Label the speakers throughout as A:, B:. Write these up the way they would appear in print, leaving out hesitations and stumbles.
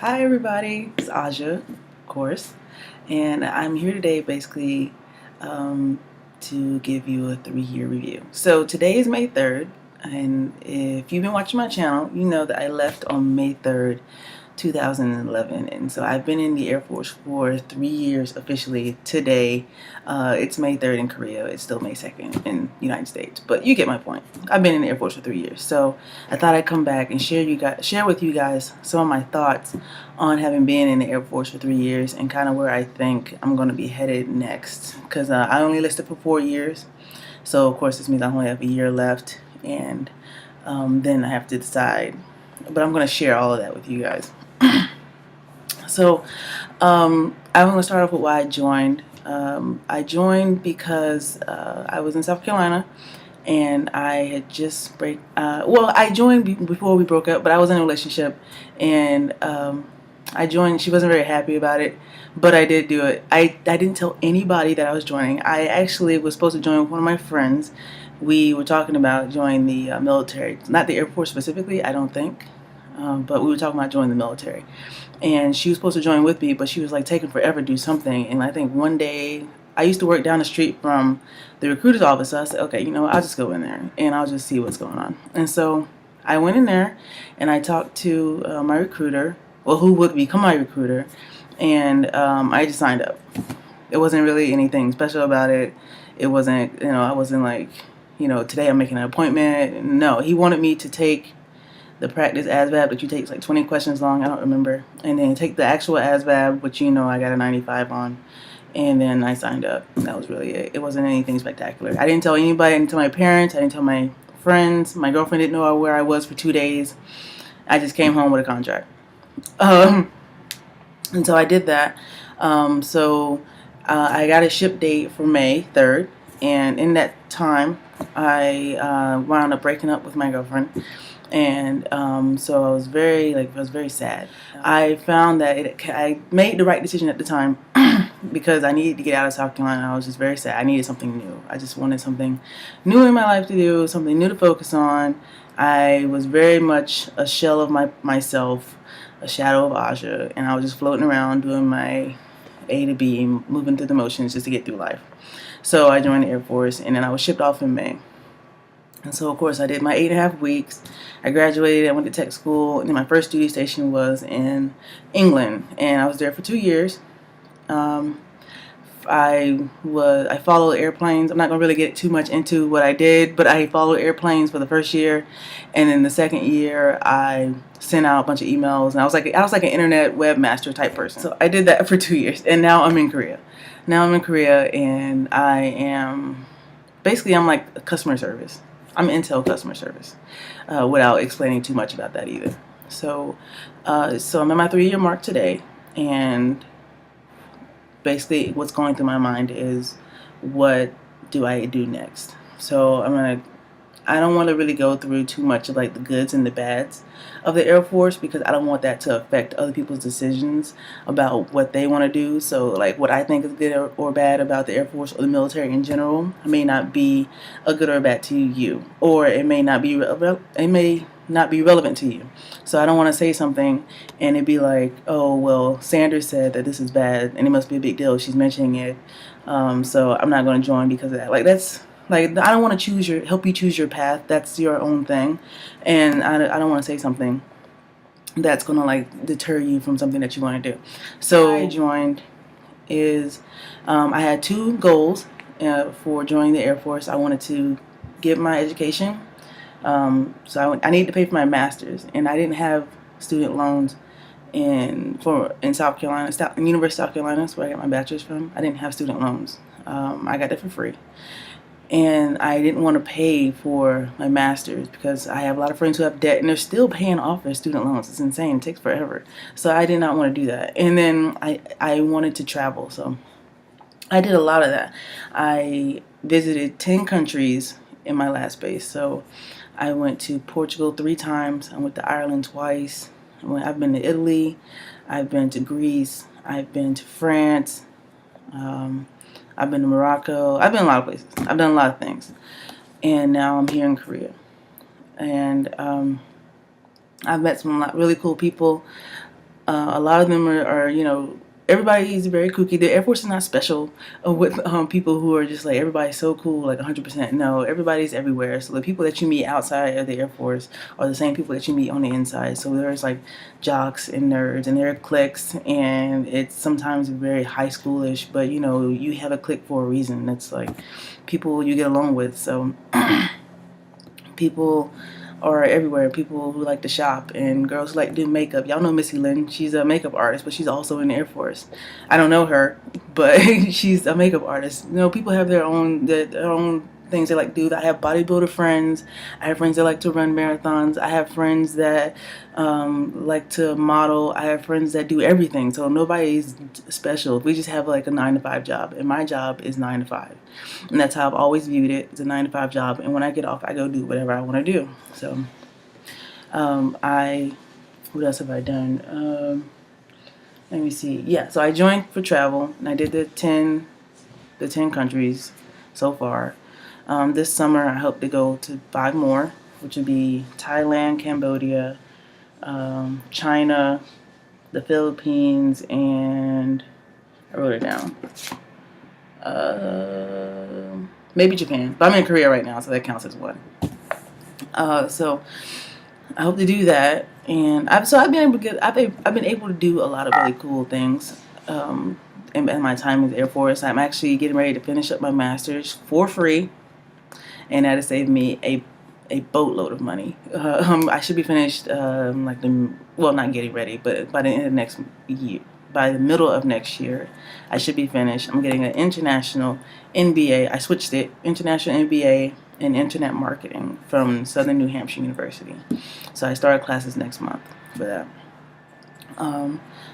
A: Hi everybody, it's Aja, of course, and I'm here today basically to give you a 3-year review. So today is May 3rd, and if you've been watching my channel, you know that I left on May 3rd, 2011, and so I've been in the Air Force for 3 years officially today. It's May 3rd in Korea. It's still May 2nd in the United States, but you get my point. I've been in the Air Force for 3 years, so I thought I'd come back and share with you guys some of my thoughts on having been in the Air Force for 3 years and kind of where I think I'm going to be headed next, because I only enlisted for 4 years, so of course this means I only have a year left, and then I have to decide, but I'm going to share all of that with you guys. So I'm going to start off with why I joined. I joined because I was in South Carolina, and I had just I joined before we broke up, but I was in a relationship, and I joined. She wasn't very happy about it, but I did do it. I didn't tell anybody that I was joining. I actually was supposed to join with one of my friends. We were talking about joining the military, not the Air Force specifically, I don't think, but we were talking about joining the military. And she was supposed to join with me, but she was like taking forever to do something. And I think one day, I used to work down the street from the recruiter's office, so I said, okay, you know what, I'll just go in there and I'll just see what's going on. And so I went in there and I talked to my recruiter, well, who would become my recruiter, and I just signed up. It wasn't really anything special about it. It wasn't, I wasn't like, today I'm making an appointment. No, he wanted me to take the practice ASVAB that you take like 20 questions long, I don't remember, and then take the actual ASVAB, which I got a 95 on, and then I signed up. That was really it. It wasn't anything spectacular. I didn't tell anybody. I didn't tell my parents. I didn't tell my friends. My girlfriend didn't know where I was for 2 days. I just came home with a contract. And so I did that. I got a ship date for May 3rd, and in that time, I wound up breaking up with my girlfriend. And so I was very sad. I found that I made the right decision at the time because I needed to get out of South Carolina. I was just very sad. I needed something new. I just wanted something new in my life to do, something new to focus on. I was very much a shell of myself, a shadow of Aja, and I was just floating around doing my A to B, moving through the motions just to get through life. So I joined the Air Force, and then I was shipped off in May. And so, of course, I did my 8.5 weeks. I graduated. I went to tech school. And then my first duty station was in England. And I was there for 2 years. I followed airplanes. I'm not going to really get too much into what I did, but I followed airplanes for the first year. And then the second year, I sent out a bunch of emails. And I was like an internet webmaster type person. So I did that for 2 years. And now I'm in Korea. And I'm like a customer service. I'm Intel customer service, without explaining too much about that either. So I'm at my 3-year mark today, and basically what's going through my mind is, what do I do next? So I don't want to really go through too much of like the goods and the bads of the Air Force, because I don't want that to affect other people's decisions about what they want to do. So like what I think is good or bad about the Air Force or the military in general may not be a good or a bad to you, or it may not be relevant to you. So I don't want to say something and it'd be like, oh well, Sanders said that this is bad and it must be a big deal, she's mentioning it, so I'm not going to join because of that. I don't want to help you choose your path. That's your own thing. And I don't want to say something that's going to like deter you from something that you want to do. So I joined I had 2 goals for joining the Air Force. I wanted to get my education. So I needed to pay for my master's, and I didn't have student loans in South Carolina, in University of South Carolina. That's where I got my bachelor's from. I didn't have student loans. I got that for free. And I didn't want to pay for my master's because I have a lot of friends who have debt and they're still paying off their student loans. It's insane. It takes forever. So I did not want to do that. And then I wanted to travel. So I did a lot of that. I visited 10 countries in my last base. So I went to Portugal 3 times. I went to Ireland twice. I've been to Italy. I've been to Greece. I've been to France. I've been to Morocco. I've been a lot of places. I've done a lot of things. And now I'm here in Korea. And I've met some really cool people. A lot of them are, you know, everybody is very kooky. The Air Force is not special with people who are just like, everybody's so cool, like 100%. No, everybody's everywhere. So the people that you meet outside of the Air Force are the same people that you meet on the inside. So there's like jocks and nerds, and there are cliques, and it's sometimes very high schoolish, but you know, you have a clique for a reason. That's like people you get along with. So people are everywhere. People who like to shop and girls who like to do makeup. Y'all know Missy Lynn. She's a makeup artist, but she's also in the Air Force. I don't know her, but she's a makeup artist. You know, people have their own things they like to do. I have bodybuilder friends. I have friends that like to run marathons. I have friends that like to model. I have friends that do everything. So nobody's special. We just have like a 9 to 5 job, and my job is 9 to 5, and that's how I've always viewed it. It's a 9 to 5 job, and when I get off, I go do whatever I want to do. So, what else have I done? Let me see. Yeah, so I joined for travel, and I did the ten countries so far. This summer, I hope to go to 5 more, which would be Thailand, Cambodia, China, the Philippines, and I wrote it down. Maybe Japan, but I'm in Korea right now, so that counts as one. So I hope to do that, and I've been able to I've been able to do a lot of really cool things. In my time in the Air Force, I'm actually getting ready to finish up my master's for free, and that has saved me a boatload of money. I should be finished not getting ready, but by the end of next year. By the middle of next year, I should be finished. I'm getting an international MBA. I switched it, international MBA in internet marketing from Southern New Hampshire University. So I start classes next month for that.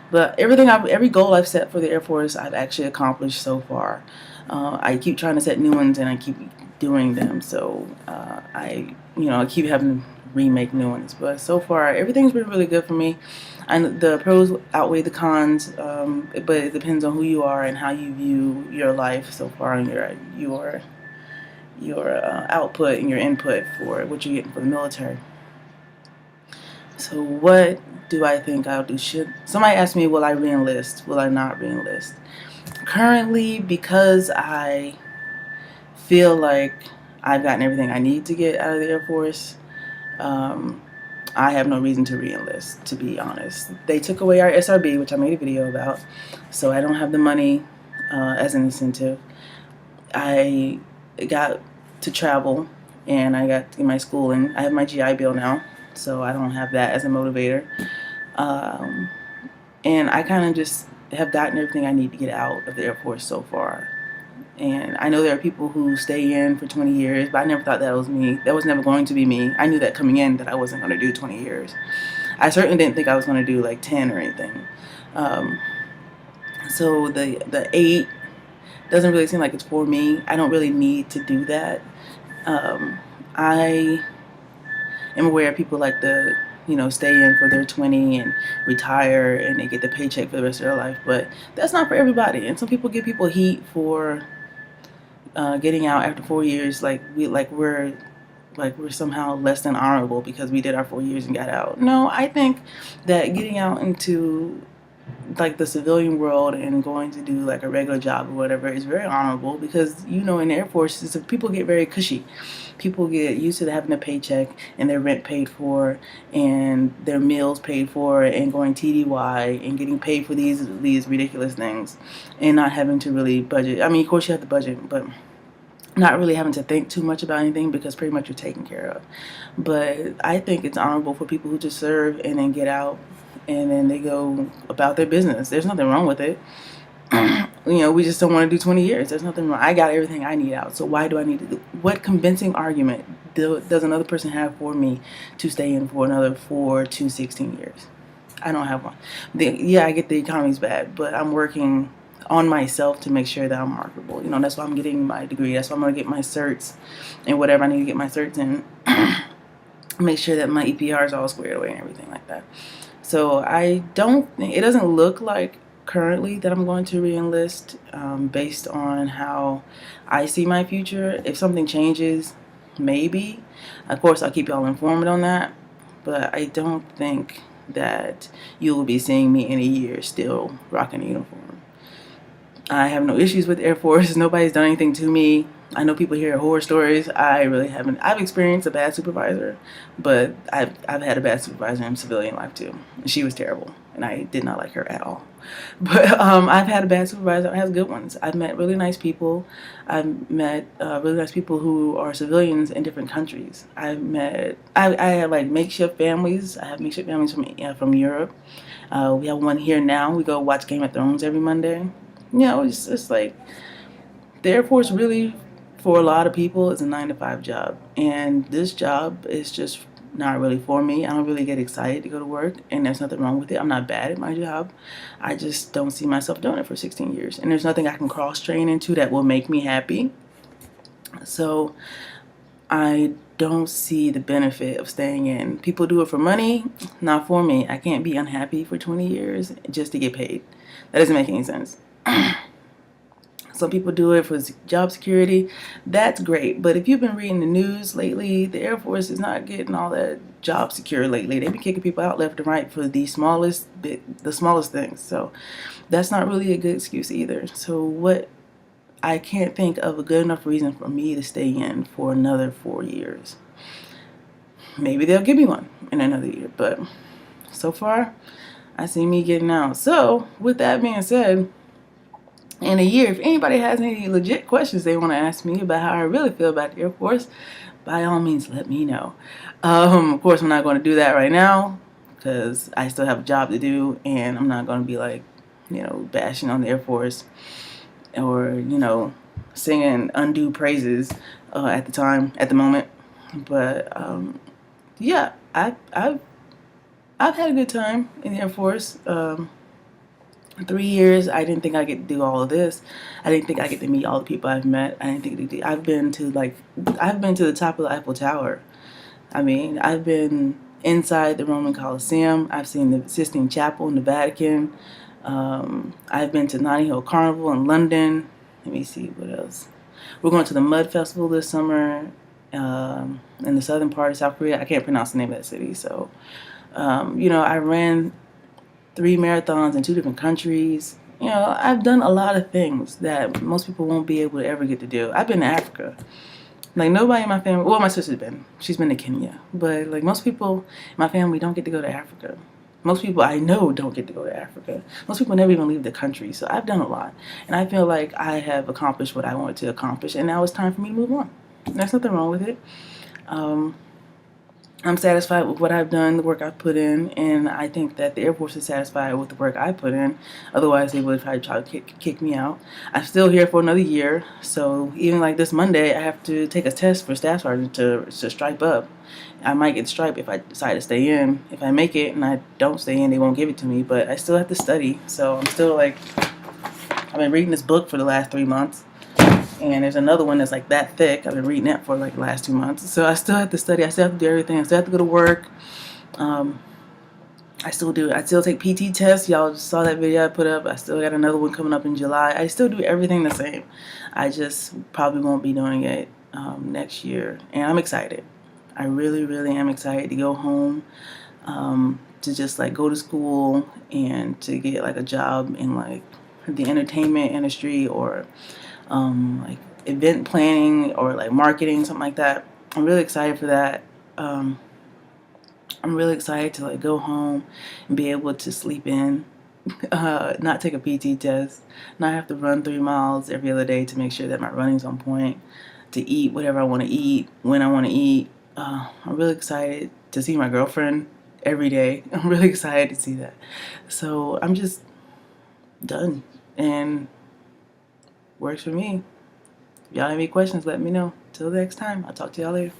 A: But every goal I've set for the Air Force, I've actually accomplished so far. I keep trying to set new ones, and I keep doing them. So I keep having to remake new ones. But so far, everything's been really good for me. And the pros outweigh the cons, but it depends on who you are and how you view your life so far, and your output and your input for what you're getting for the military. So what do I think I'll do? Should somebody ask me, will I reenlist? Will I not reenlist? Currently, because I feel like I've gotten everything I need to get out of the Air Force, I have no reason to reenlist, to be honest. They took away our SRB, which I made a video about, so I don't have the money as an incentive. I got to travel, and I got my schooling. I have my GI Bill now, so I don't have that as a motivator. And I kind of just have gotten everything I need to get out of the Air Force so far. And I know there are people who stay in for 20 years, but I never thought that was me. That was never going to be me. I knew that coming in that I wasn't going to do 20 years. I certainly didn't think I was going to do like 10 or anything. So the 8 doesn't really seem like it's for me. I don't really need to do that. I am aware people like to, stay in for their 20 and retire, and they get the paycheck for the rest of their life. But that's not for everybody. And some people give people heat for getting out after 4 years, we're somehow less than honorable because we did our 4 years and got out. No, I think that getting out into like the civilian world and going to do like a regular job or whatever is very honorable, because in the Air Force people get very cushy. People get used to having a paycheck and their rent paid for and their meals paid for and going TDY and getting paid for these ridiculous things and not having to really budget. I mean, of course you have to budget, but not really having to think too much about anything because pretty much you're taken care of. But I think it's honorable for people who just serve and then get out and then they go about their business. There's nothing wrong with it. We just don't want to do 20 years. There's nothing wrong. I got everything I need out. So why do I need to do? What convincing argument does another person have for me to stay in for another 4 to 16 years? I don't have one. I get the economy's bad, but I'm working on myself to make sure that I'm marketable. That's why I'm getting my degree. That's why I'm going to get my certs and whatever I need to get my certs in. Make sure that my EPR is all squared away and everything like that. So it doesn't look like currently that I'm going to re-enlist based on how I see my future. If something changes, maybe. Of course, I'll keep y'all informed on that. But I don't think that you will be seeing me in a year still rocking a uniform. I have no issues with the Air Force. Nobody's done anything to me. I know people hear horror stories. I really haven't. I've experienced a bad supervisor, but I've had a bad supervisor in civilian life too. And she was terrible, and I did not like her at all. But I've had a bad supervisor. I have good ones. I've met really nice people. I've met really nice people who are civilians in different countries. I have like makeshift families. I have makeshift families from Europe. We have one here now. We go watch Game of Thrones every Monday. You know, it's like the Air Force really, for a lot of people, is a 9-to-5 job. And this job is just not really for me. I don't really get excited to go to work, and there's nothing wrong with it. I'm not bad at my job. I just don't see myself doing it for 16 years. And there's nothing I can cross-train into that will make me happy. So I don't see the benefit of staying in. People do it for money, not for me. I can't be unhappy for 20 years just to get paid. That doesn't make any sense. Some people do it for job security. That's great. But if you've been reading the news lately, the Air Force is not getting all that job secure lately. They've been kicking people out left and right for the smallest things. So that's not really a good excuse either. So I can't think of a good enough reason for me to stay in for another 4 years. Maybe they'll give me one in another year. But so far, I see me getting out. So with that being said, in a year, if anybody has any legit questions they want to ask me about how I really feel about the Air Force, by all means, let me know. Of course, I'm not going to do that right now because I still have a job to do, and I'm not going to be like, bashing on the Air Force or, singing undue praises at the moment. But yeah, I've had a good time in the Air Force. 3 years, I didn't think I'd get to do all of this. I didn't think I'd get to meet all the people I've met. I didn't think I've been to the top of the Eiffel Tower. I mean, I've been inside the Roman Colosseum. I've seen the Sistine Chapel in the Vatican. I've been to Notting Hill Carnival in London. Let me see, what else? We're going to the Mud Festival this summer in the southern part of South Korea. I can't pronounce the name of that city. So, I ran 3 marathons in 2 different countries. I've done a lot of things that most people won't be able to ever get to do. I've been to Africa. Like, nobody in my family, well, my sister's been. She's been to Kenya. But, like, most people in my family don't get to go to Africa. Most people I know don't get to go to Africa. Most people never even leave the country. So I've done a lot. And I feel like I have accomplished what I wanted to accomplish. And now it's time for me to move on. There's nothing wrong with it. I'm satisfied with what I've done, the work I've put in, and I think that the Air Force is satisfied with the work I put in. Otherwise, they would probably try to kick me out. I'm still here for another year, so even like this Monday, I have to take a test for Staff Sergeant to stripe up. I might get striped if I decide to stay in. If I make it and I don't stay in, they won't give it to me, but I still have to study. So I'm still I've been reading this book for the last 3 months. And there's another one that's like that thick. I've been reading that for like the last 2 months. So I still have to study. I still have to do everything. I still have to go to work. I still do. I still take PT tests. Y'all just saw that video I put up. I still got another one coming up in July. I still do everything the same. I just probably won't be doing it next year. And I'm excited. I really, really am excited to go home, to just go to school and to get a job in the entertainment industry or event planning or marketing, something like that. I'm really excited for that. I'm really excited to go home and be able to sleep in, not take a PT test, not have to run 3 miles every other day to make sure that my running's on point, to eat whatever I want to eat when I want to eat. I'm really excited to see my girlfriend every day. I'm really excited to see that. So I'm just done, and works for me. If y'all have any questions, let me know. Till next time, I'll talk to y'all later.